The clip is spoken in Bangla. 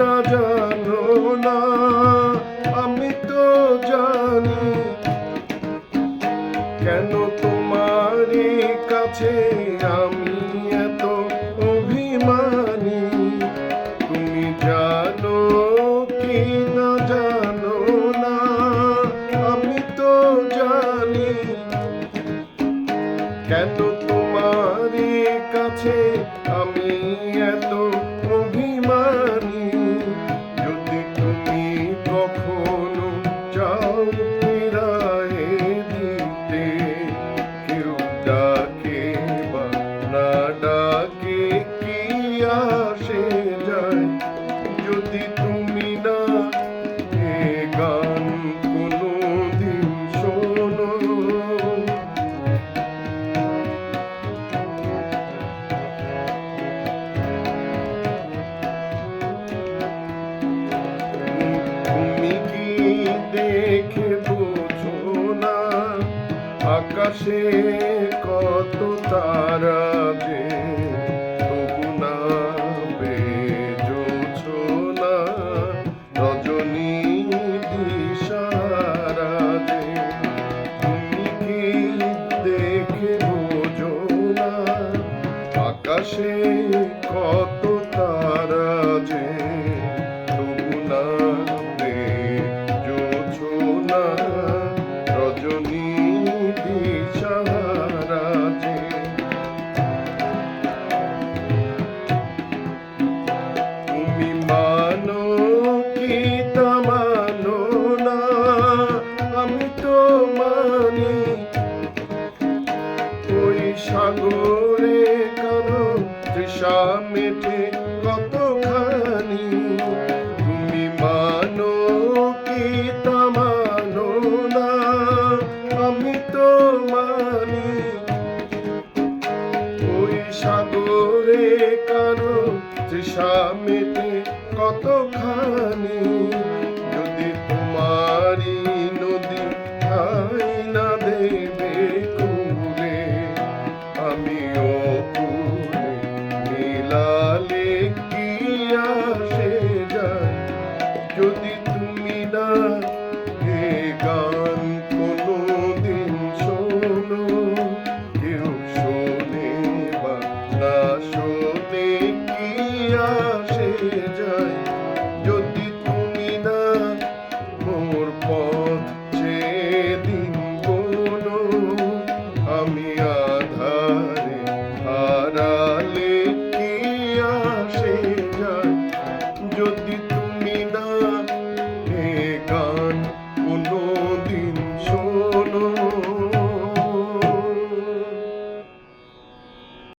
তা জানো না, আমি তো জানি। কেন তোমারই কাছে আমি এত অভিমানী? তুমি জানো কি না জানো না, আমি তো জানি। কেন তোমারই কাছে আমি এত অভিমানী? যদি তুমি কখনো চাও ফিরায়ে দিতে, কেউ ডাকে বা না ডাকে কি আসে যায়? যদি তুমি না এ গান কোনোদিন শোনো, তুমি কি দেখে বোঝো না আকাশে কত তারা যে, তবু না বেজোছো না রজনী দিশারা যে? তুমি কি দেখে বোঝো না আকাশে কত তারা যে, তবু না বেজোছো না